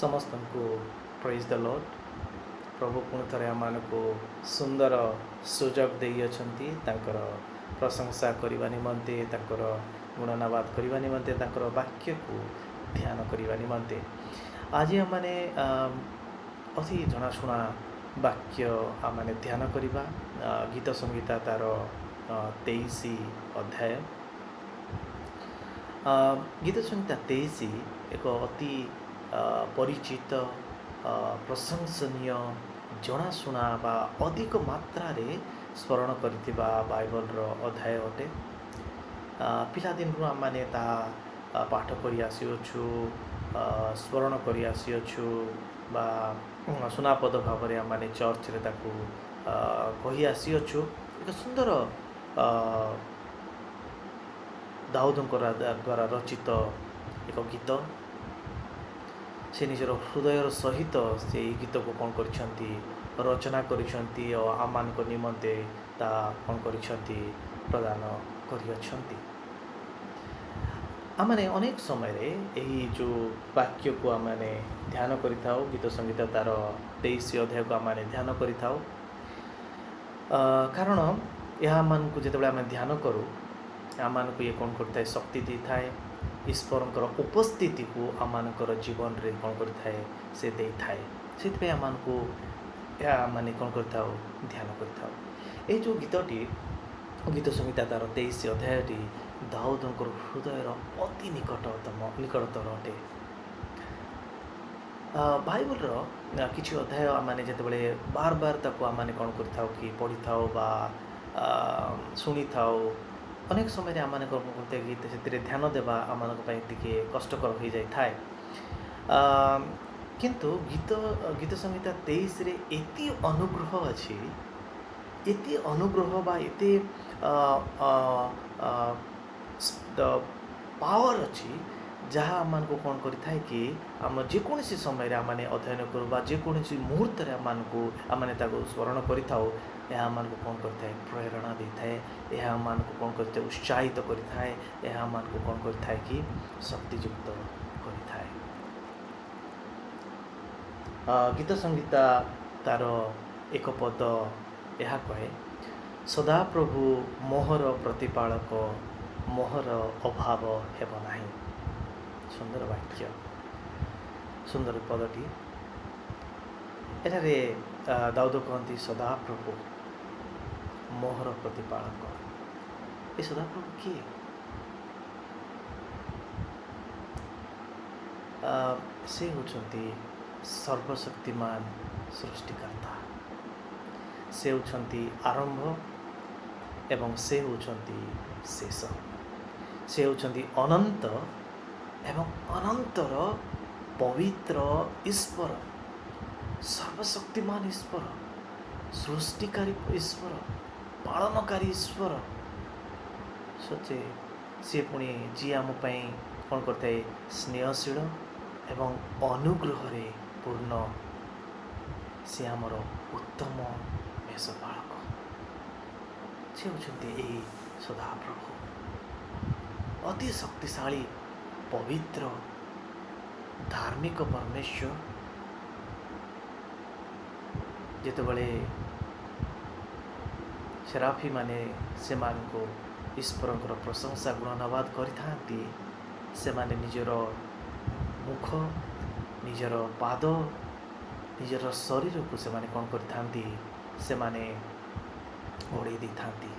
समस्त को praise the Lord. प्रभु पुणी थे आम को सुंदर सुजोग देइछन्ति तांकर प्रशंसा करने निमंते तांकर गुणनाबाद करने निमंते तांकर वाक्य को ध्यान करने निमंते आज आम मैंने अति जनाशुना वाक्य आम मैंने ध्यान करवा गीत संगीता तार 23 अध्याय। गीत संहिता 23 एक अति परिचित प्रशंसनीय जनाशुना बा अधिक मात्रा रे स्मरण करथिबा बाइबल रो अध्याय अटे। पिलादिन आम मैंने पाठ करि आसिअछु, स्मरण करि आसिअछु बा सुनापद भाव में आम मैंने चर्च रे ताकू कहि आसिअछु। एक सुंदर दाऊदंकर द्वारा रचित एक गीत। से निजर हृदयर सहित से गीत को कौन कर रचना करिसेंती और आमान को निमंते ता कौन करिसेंती प्रदान करिसेंती। आमने अनेक समय रे यही जो वाक्य को आमने ध्यान करिथाउ गीत संगीत तार 23 अध्याय को आमने ध्यान करिथाउ। कारण यह मान को जेतेबेले आमे ध्यान करू आमान को ये कौन करता है शक्ति दी थाए। ईश्वर उपस्थिति को आमानकर जीवन रे कौन करता है से दे थाए। से आमान को या माने कौन करता ध्यान करता। ये जो गीतटी गीत संहिता तार 23 अध्यायटी दाऊदंकर हृदयर अति निकटतर अटे। बाइबल किसी अध्याय आमने जितेबाला बार बार ताको आमने कौन कर पढ़ी था बा शुणी था अनेक समय आम करते कि ध्यान देवा आम कष्टकर हो जाए। किंतु गीत संहिता 23 रे एति अनुग्रह अच्छी एति अनुग्रह बा एति पावर अच्छी जहाँ आम को कौन कर कि आम जेकोसी समय आमने अध्ययन करूँ जेकोसी मुहूर्त आमको आमने स्मरण करें यह आम को कौन करता है प्रेरणा दे थाए। यह आम को कौन करता है उत्साहित करें। यह आम को कौन करता है कि शक्तियुक्त करें। गीत संगीता तार एक पद यह कहे सदा प्रभु मोहर प्रतिपालक मोहर अभाव हेब नाही। सुंदर वाक्य सुंदर पदटी एठारे दाऊद कहती सदा प्रभु मोहर प्रतिपालक। ये सदा प्रभु किए से होचंती सर्वशक्तिमान सृष्टिकर्ता। से होचंती आरंभ एवं से होचंती शेष। से होचंती अनंत एवं अनंतर पवित्र ईश्वर सर्वशक्तिमान ईश्वर सृष्टिकारी ईश्वर पालनकारी ईश्वर सोचे सी पुणी जी आम कौन करता है स्नेहशील एवं अनुग्रह रे पूर्ण सी आमर उत्तम मेषपालक। से होचंती यही सदाप्रभु अति शक्तिशाली पवित्र धार्मिक परमेश्वर। जेतेबेले सेराफी माने से को ईश्वर प्रशंसा गुणनाबाद करिथांती से माने निजर मुख निजर पाद निजर शरीर को से माने कौन करिथांती से माने ओढ़े दी थांती।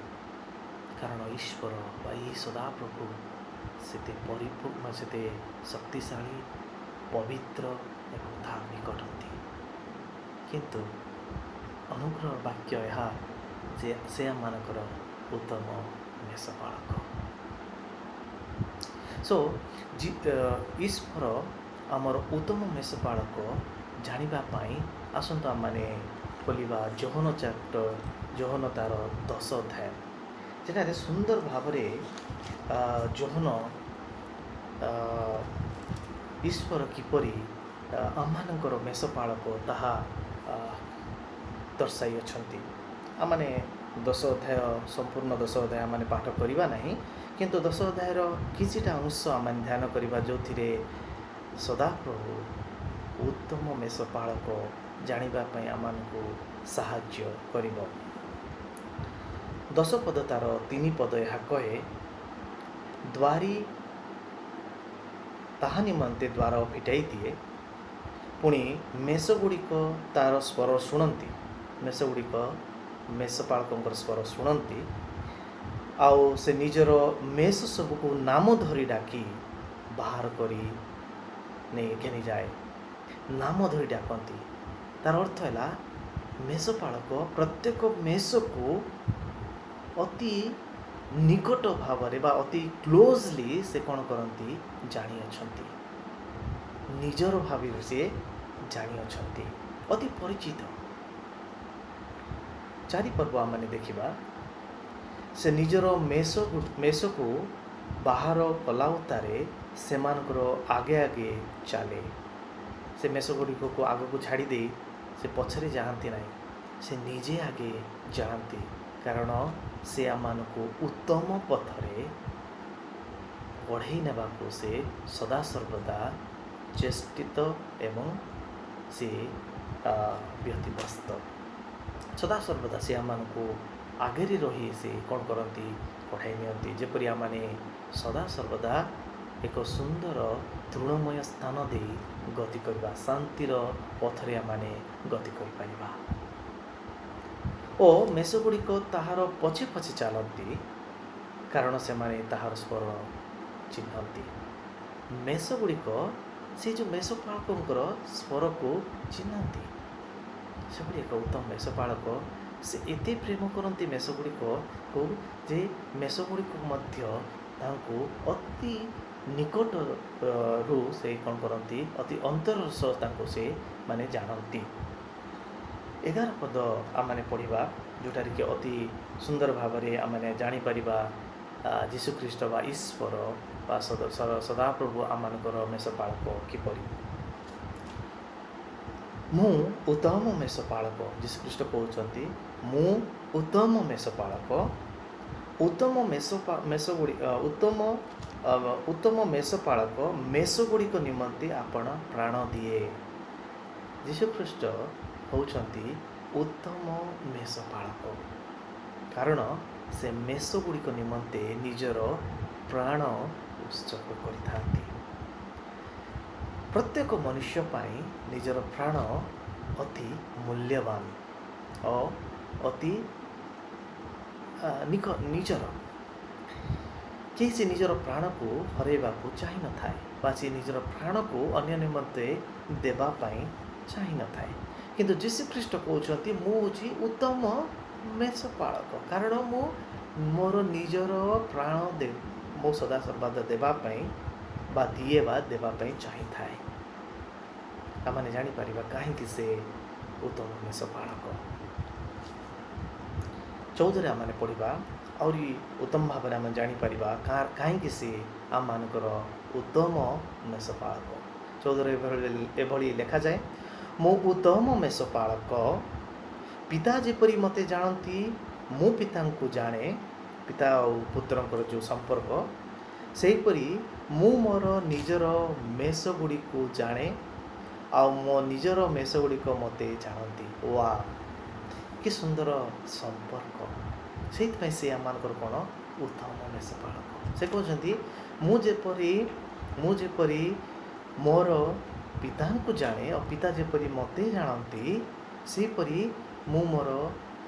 कारण ईश्वर बा सदा प्रभु सेते परिपूर्ण सेते शक्तिशाली पवित्र एवं धार्मिक अटंती। किंतु अनुग्रह वाक्य यह जे से आमर उत्तम मेषपालक। सो ईश्वर आमर उत्तम मेषपालक जानापी आसत आम मैंने खोलिबा जोहन चैप्टर जोहन तार 10 अध्याय जेटारे सुंदर भाव जोहन ईश्वर किपरि आमर मेषपालक ताहा दर्शाई अछंती। आमने 10 अध्याय संपूर्ण 10 अध्याय आम पाठ करवा नहीं किंतु 10 अध्यायर किछिटा अंश आम ध्यान करवा जो सदाप्रभु उत्तम मेषपाଳक जानिबा पई आमनकु साहाय्य करिब। 10 पद तार 3 पद ଏହା କହେ, द्वारी ताहा निमन्ते द्वार फिटाई दिए, पुणी मेषगुड़िक तार स्वर शुणती, मेषगुड़िक मेषपालकर स्वर शुणती, आउ से निजर मेष सबको नाम धरी डाकी बाहर करी नहीं घेनी जाए। नाम धरी डाकती तार अर्थ है मेषपालक प्रत्येक मेष को अति निकट भाव बा अति क्लोजली से कौन करती जानी अछंती, निजर भावी से जानी अछंती, अति परिचित। 4 पर्व आम देखा से निजर मेष को बाहर कलाउतारे से आगे आगे चले, से मेष गुड़िक को आग को छाड़ी दे से पछरे जाती ना, से निजे आगे जाती, कारण से आमान को उत्तम पथरे बढ़ई नेबाकू से सदा सर्वदा चेष्टित एवं से व्यतिव्यस्त, सदा सर्वदा से आमान को आगे रही से कौन करती पठाई नियंती, जेपरि आमाने सदा सर्वदा एक सुंदर तृणमय स्थान दे गति करबा, शांतिर पथरे आमाने गति कर पारिबा। ओ मेषगुड़िक ताहार पछे पछे चलती, कारण से माने ताहार स्वर चिन्हती। मेषगुड़िक से जो मेषपालकर स्वर को चिन्हती, से एक उत्तम मेषपालक से एते प्रेम करती मेषगुड़िक को जे मेषगुड़िक मध्य तांको अति निकट रू से कौन करती अति अंतर सह से माने जानती। 11 पद आमने पढ़ा जोटार कि अति सुंदर भाव में आमने जानीपर जीशुख्रीष्ट बा ईश्वर बा सदाप्रभु आमर मेषपालक किपरि। मु उत्तम मेषपालक, जीशुख्रीष्ट कहते मु उत्तम मेषपालक, उत्तम उत्तम मेषपालक मेषगुड़िक निमंते आपण प्राण दिए। जीशुख्रीष्ट होउछंती उत्तम मेषपालक, कारण से मेषगुड़िक निमंते निजर प्राण उत्सर्ग करिथांती। प्रत्येक मनुष्य पाई निजर प्राण अति मूल्यवान और अति निजर, कहीं से निजर प्राण को हरैबा को चाहि न थाए, बासी निजर प्राण को अन्य निमंते देबा पाई चाहि न थाए। किंतु जीशुख्रीष्ट कहते मुझे उत्तम मेषपालक, कारण मु मोर निजर प्राण दे मो सदा सर्वदा देबा पाई बा दिए बा देबा पाई चाहि थाए। आमने जानी परिबा काहे से उत्तम मेषपालक। 14 रे आमने पढ़ा और उत्तम भाव में आम जानीपर कहीं से आम मानकर उत्तम मेषपालक। 14 एभली लिखा जाए, मो उत्तम मेषपालक पिता जेपरी मते जानती मु पिता को जाने, पिता और पुत्रंकर जो संपर्क सेहीपरी मु मोर निजर मेषगुड़ी को जाने आ मो निजर मेषगुड़िक मते जानती। वाह कि सुंदर संपर्क, से से आमर कौन उत्तम मेषपालक। से कहते मु जेपरी मोर पिता को जाने और पिता जेपरी मते जानती, सेपरी मु मोर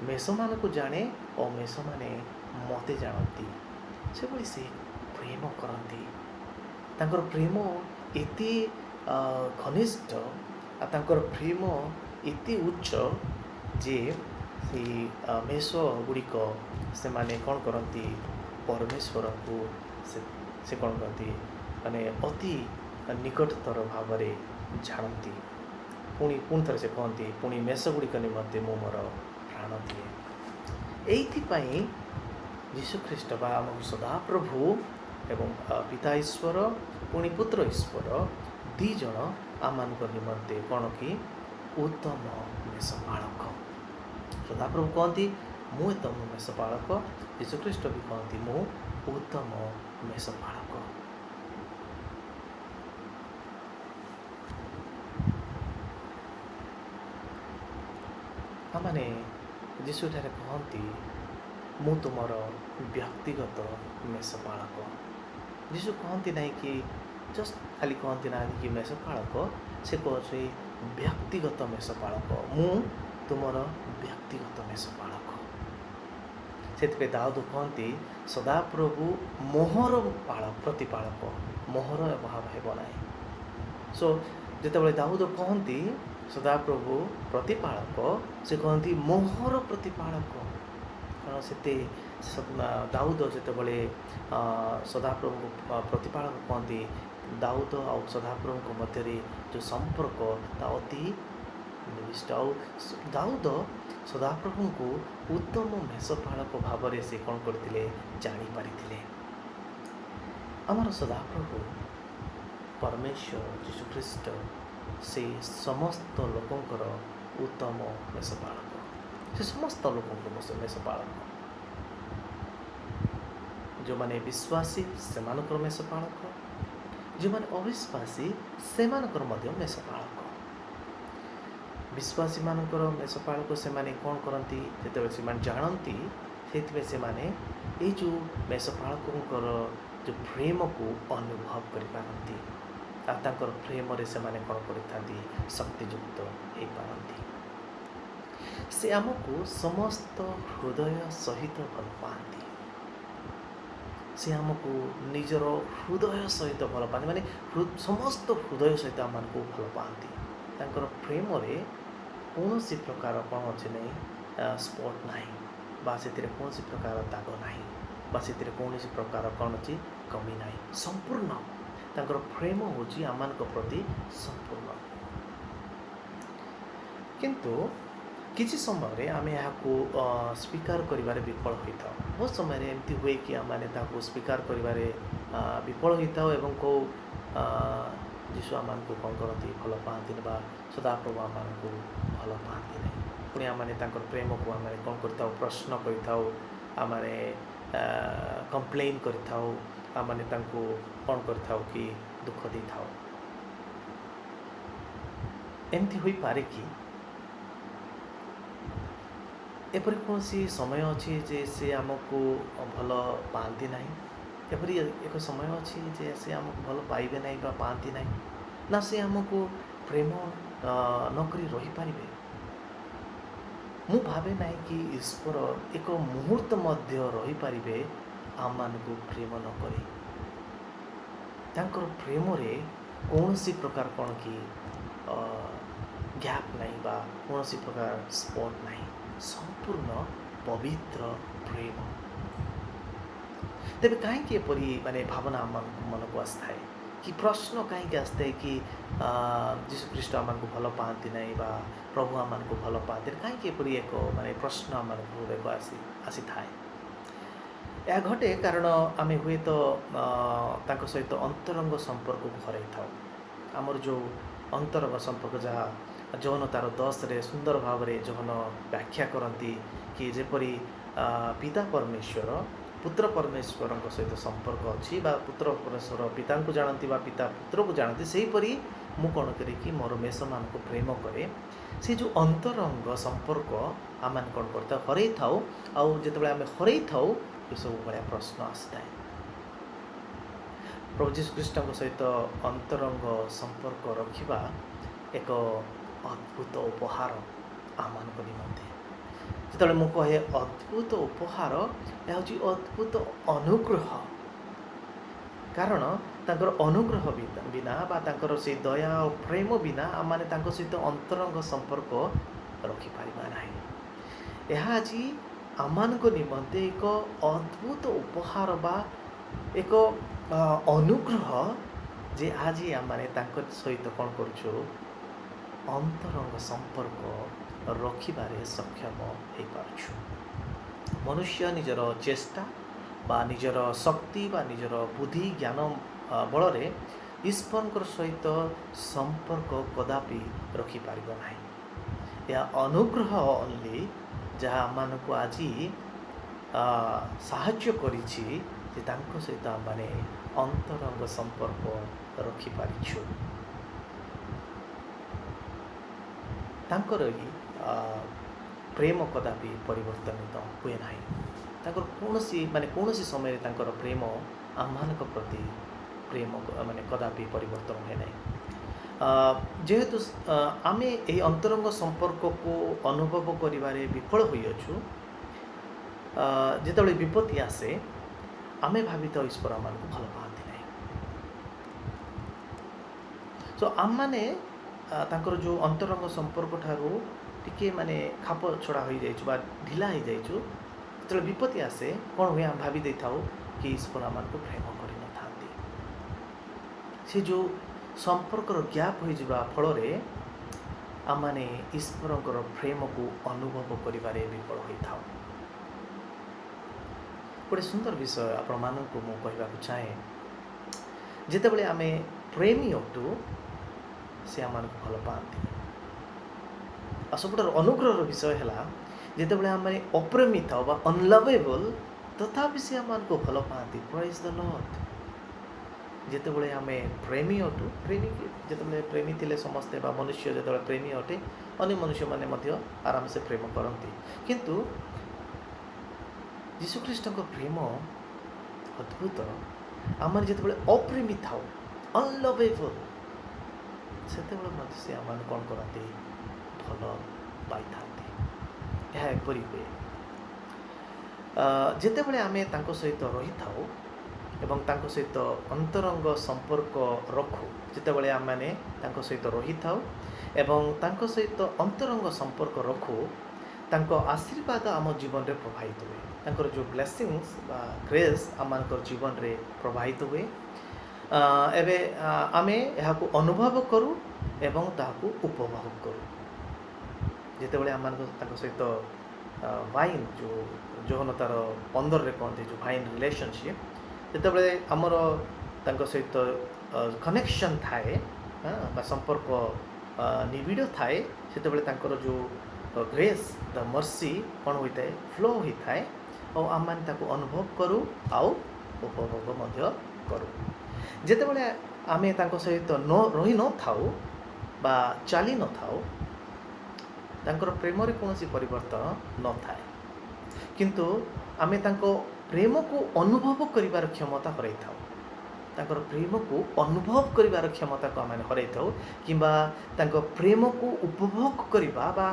मेष मान को जाने और मेष माने मते जानती। से बड़ी से प्रेम करती, तांकर प्रेम इति घनिष्ठ तांकर प्रेम इति उच्च जे मेष गुड़िक से माने कौन करती परमेश्वर को से कौन करती माने अति निकटतर भाव में जानती। पुणी थे से कहती पुणी मेषगुड़िक निमंते मु मोर प्राण दिए। एइथिपाई जीशुख्रीष्ट बा आम सदा प्रभु एवं पिता ईश्वर पुणी पुत्र ईश्वर दी जन आम निमंते कौन कि उत्तम मेषपालक। सदाप्रभु कहती मु उत्तम मेषपालक, जीशुख्रीष्ट भी कहती मु उत्तम मेषपालक। आमने यीशु ठारे कहती मु तुमर व्यक्तिगत मेषपालक। यीशु कहती ना कि जस्ट खाली कहती ना कि मेषपालक, से कहे व्यक्तिगत मेषपालक, मु तुमर व्यक्तिगत मेषपालक। से दाऊद कहती सदाप्रभु मोहर प्रतिपालक, मोहर अभाव हे बनाए। सो जिते दाऊद कहती सदाप्रभु प्रतिपालक, से कहती मोहर प्रतिपालक। कारण से दाऊद जिते सदाप्रभु प्रतिपालक कहती, दाऊद आ सदाप्रभु मध्य जो संपर्क अति निविष्ट। दाऊद सदाप्रभु को उत्तम मेषपालक भाव में से कौन करते जापारे। आमर सदाप्रभु परमेश्वर जीशुख्रीष्ट से समस्त लोकंकर उत्तम मेषपालक, से समस्त लोक मेषपालक। जो माने विश्वासी से मेषपालक, जो माने अविश्वासी से मेषपालक। विश्वासी मानकर मेषपालक से माने कौन करती जो से जानती, से माने ये जो मेषपालकर जो प्रेम को अनुभव करिपारती, आर प्रेम रे से माने कौन करती शक्तियुक्त हो पारती। से आमको समस्त हृदय सहित भल पाती, से आमको निजर हृदय सहित भल पाती, माने समस्त हृदय सहित आम को भल पाती। तांकर प्रेम रे कौन सी प्रकार कौन अच्छे नहीं स्पॉट नहीं, बा से कौन सी प्रकार दाग नहीं, बा से कौन सी प्रकार कौन अच्छी कमी नहीं, संपूर्ण तांकर प्रेम होची आम प्रति संपूर्ण। किंतु किसी समय आम यहाँ स्वीकार करिबारे विफल होता। बहुत समय एमती हुए कि आम स्वीकार करिबारे विफल होता एवं को जीशु आम को कौन करती भल पाती बा सदाप्रभु आम को भल पाती नहीं। पुणी आम प्रेम को आम कौन कर प्रश्न करम कंप्लेन करम कौन कर कि दुख दे था। एमती हो पारे कि एपरी कौन सी समय अच्छी जे से आमको भल पाती ना, एपरी एक समय अच्छी जे से आमको भल पाइबे ना बा पाती ना, ना से आमको प्रेम नकरी रही पारे। मु भावे ना कि ईश्वर एक मुहूर्त मध्य रही पारे आम को प्रेम नकरी। तांकर प्रेम रे कौन सी प्रकार कौन कि गैप नहीं बा कौन सी प्रकार स्पॉट नहीं, संपूर्ण पवित्र प्रेम। तेरे कहीं एपरी माने भावना मन को आसए कि प्रश्न कहीं आसए कि जीशुख्रीष्ट आम को भल पाती ना बा प्रभु आम को भल पाती कहीं एपरी एक माने प्रश्न आम हृदय को आसी थाए। यह घटे कारण आम हुए तो सहित अंतरंग संपर्क को हर था। आमर जो अंतरंग संपर्क जहाँ जौन तार 10 रे सुंदर भाव में जौन व्याख्या करती कि जेपरी पिता परमेश्वर पुत्र परमेश्वर सहित संपर्क अच्छी बा पुत्र परमेश्वर पिता को जानती बा पिता पुत्र को जानती, सेहीपरि मु कौन करी मोर मेष मान को प्रेम करे। से जो अंतरंग संपर्क आम कौन करता हर थाऊ आउ जो आम हर थाऊ ये सब भाया प्रश्न आसए। प्रभु जीशुख्रीष्ट सहित अंतरंग संपर्क रखा एक अद्भुत उपहार आम निमंते। जो मुझे कहे अद्भुत उपहार, यह हूँ अद्भुत अनुग्रह। कारण तांकर अनुग्रह बिना बा तांकर से दया और प्रेम बिना आम सहित अंतरंग संपर्क रखिपार ना। यह आज आम निमंते एक अद्भुत उपहार बा एक अनुग्रह जे आज आम सहित कौन कर अंतरंग संपर्क रखिबारे सक्षम हो पारछु। मनुष्य निजर चेष्टा बा निजर शक्ति बा निजर बुद्धि ज्ञान बल रे ईश्वर सहित संपर्क कदापि रखिपार ना। यह अनुग्रह ओनली जहाँ आम को आज साहाय्य करिछि जे तांको सहित आमने अंतरंग संपर्क रखिपारिछु। तांकर ही प्रेम कदापि परिवर्तनित हुए ना कौन सी समय प्रेम आम प्रति प्रेम माने कदापि परिवर्तन हुए ना जेहेतु आमे यही अंतरंग संपर्क को अनुभव करिबारे विफल होइअछु जेतबेले विपत्ति आसे आमे भावित ईश्वर आम को भल पाती ना सो आम मैंने जो अंतरंग संपर्क ठारू टिके माने खाप छड़ा हो जाइछु ढिला हो जाइछु जो विपत्ति आसे कौन हुए आम भावी दे था कि ईश्वर आम को प्रेम कर से जो संपर्कर गैप हो फल आम मैंने ईश्वर प्रेम को अनुभव करिबारे विफल होता था गोटे सुंदर विषय आपण मानक मु कहवा चाहे जितेबले आम प्रेमी अटू से आम भल पाती आ सबुठार अनुग्रह विषय है जितेबले आम अप्रेमी था अनलवेबल तथापि से आम को भल पाती प्रेज द लॉर्ड जितेबले आम प्रेमी अटू प्रेमी जितेबले प्रेमी थिले समस्ते बा मनुष्य जितेबले प्रेमी अटे अन्य मनुष्य माने आराम से प्रेम करती किंतु यीशुख्रीष्ट प्रेम अद्भुत आम जितेबले अप्रेमी था अनलवेबल से आम कौन करती भल पाई था यह एपरी हुए जितेबले आम सहित रही था एवं तांको सहित अंतरंग संपर्क रखु जितेबले आम मैंने सहित रही था एवं तांको सहित अंतरंग संपर्क रखु तांको आशीर्वाद आम जीवन रे प्रभावित हुए तांकर जो ब्लेसिंग्स बा ग्रेस आम जीवन रे प्रभावित हुए एबे आमे यहाँ को अनुभव करूँ एवं ताकू उपभोग करूँ जितेबले आम सहित वाइन जो जोहन तार 15 रे कहते जो वाइन रिलेशनशिप जितेबले आमर सहित कनेक्शन थाए संपर्क निबिड़ थाए से जो ग्रेस द मर्सी कौन होता है फ्लो होता है और आम मैंने अनुभव करूँ आउ उपभोग करूँ जितेबले आम सहित न रही न थाऊ बा चली न थाऊ तांकर प्रेम रे कौन परिवर्तन न थाए किंतु आम प्रेम को अनुभव करिवार क्षमता हरई थाऊ तांकर प्रेम को अनुभव करिवार क्षमता को आम हरई थाऊ किंबा तांकर प्रेम को उपभोग करिबा बा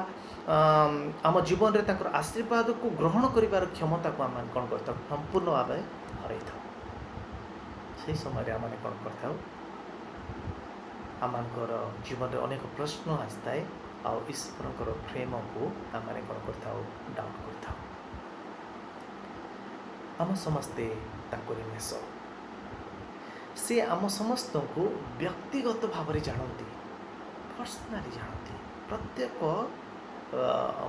आम जीवन रे तांकर आशीर्वाद को ग्रहण करिवार क्षमता को आम कौन करता संपूर्ण भाव हरई थाऊ से समय आम कौन करता आम जीवन में अनेक प्रश्न आसता है आउ ईश्वर प्रेम को आम कौन करता डाउट करता आम समस्ते मेष से आम समस्त को व्यक्तिगत भाव में जानती पर्सनाली जानती प्रत्येक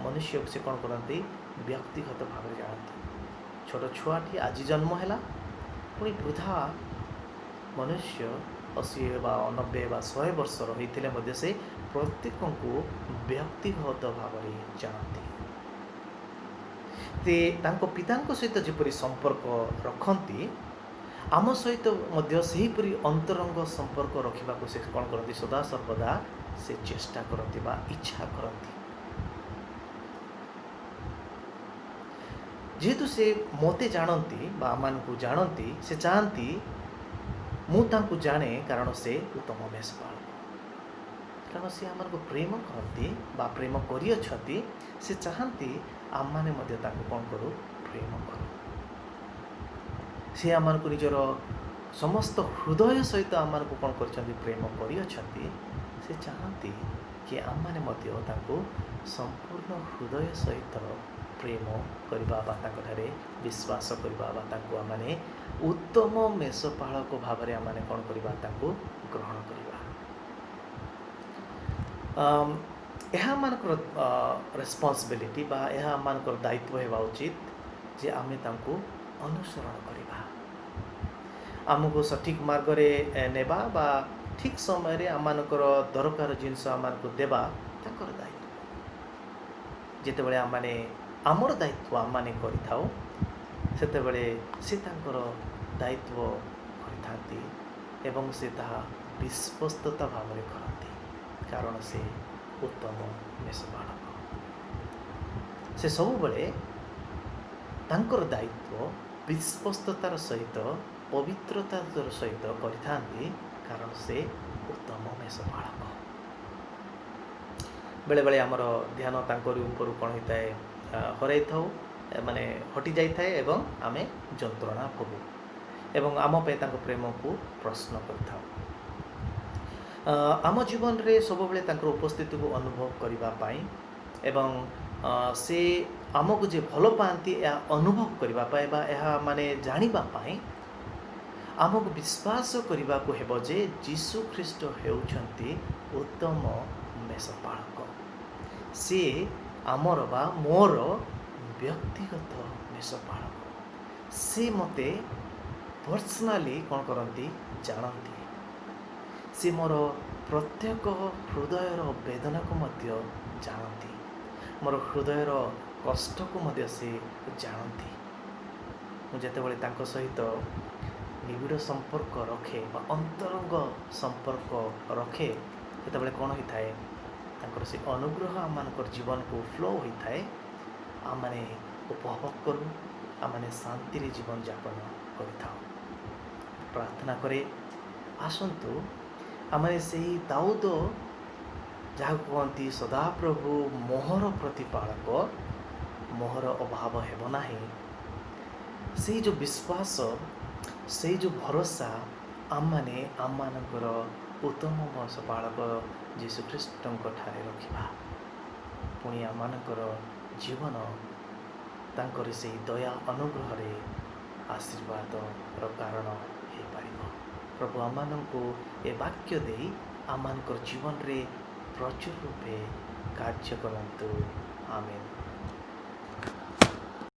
मनुष्य से कौन करती व्यक्तिगत भाव में जानती छोट छुआटी आज जन्म है पुणी वृद्धा मनुष्य 80 बा 90 बा 100 वर्ष रही से प्रत्येक को व्यक्तिगत भाव में जानती ते तांको पितांको सहित जेपरी संपर्क रखती आम सहित सेहीपरी अंतरंग संपर्क रखा से कौन करती सदा सर्वदा से चेष्टा करती बा इच्छा करती जेहेतु से मते जानती बा आम को जानती से चाहती मुझे जाने कारण से उत्तम मेषपाल कारण सी आम को प्रेम करती बा प्रेम करी से चाहती आम मैंने कौन करूँ प्रेम करूँ सी आम को निजर समस्त हृदय सहित आम को कौन कर प्रेम करी से चाहती कि आम मैंने संपूर्ण हृदय सहित प्रेम करने विश्वास करने आम उत्तम मेषपालक भाव में आम कौन करवा ग्रहण करवा यह आमर रेस्पॉन्सिबिलिटी बा यह आमर दायित्व होगा उचित जे आमे तांको अनुसरण करवा आमको सठिक मार्ग रे नेबा बा ठीक समय रे आमनकर दरकार जिनस आमको देबा तांकर दायित्व जेतेबेले आमाने आमर दायित्व आमाने करिथाउ सेतेबेले से तांकर दायित्व करिथांती एवं से ताहा विश्वस्तता भाव में करती कारण से उत्तम मेषपालक से सबुबले तांकर दायित्व विश्वस्ततार सहित पवित्रतार सहित करिथांती, कारण से उत्तम मेषपालक। बेले बेले आमर ध्यान तांकरी ऊपर कौन होता है हराई था माने हटि जाई थाए एवं आमे जंत्रणा भोगू एवं आम पे तांको प्रेम को प्रश्न करथाउ। आम जीवन रे सब बेले तांकर उपस्थिति को अनुभव करिबा पाई एवं से आमको जे भल पाती या अनुभव करबा पाए बा या माने जानिबा पाई आमको विश्वास करबा को हेबो जे यीशु ख्रीष्ट हेउछंती उत्तम मेषपालक। सी आमर बा मोर व्यक्तिगत मेषपालक। सी मते पर्सनाली कौन करती जानती। सी मोर प्रत्येक हृदयर वेदना को मध्य जानती, मोर हृदयर कष्ट को मध्य से जानती। मुझे तांको सहित निबिड़ संपर्क रखे बा अंतरंग संपर्क रखे सेतबेले कौन होता है तांकर से अनुग्रह आम जीवन को फ्लो होता है। आम माने उपभोग करूँ, आम माने शांति रे जीवन यापन करिथाउ। प्रार्थना करे आसंतु आम से दाऊद जहाँ कहती सदाप्रभु मोहर प्रतिपालक, मोहर अभाव हेब नाही, से जो विश्वास से जो भरोसा आम माने आम मानकर उत्तम मेषपालक यीशु ख्रीष्टଙ୍କ ठारे रखिबा। पुणी आम मानकर जीवन तांकर से दया अनुग्रह रे आशीर्वाद कारण हो पारिबो। प्रभु आम माननको ए वाक्य दे आम मानकर जीवन रे प्रचुर रूपे कार्य करंतु। आमेन।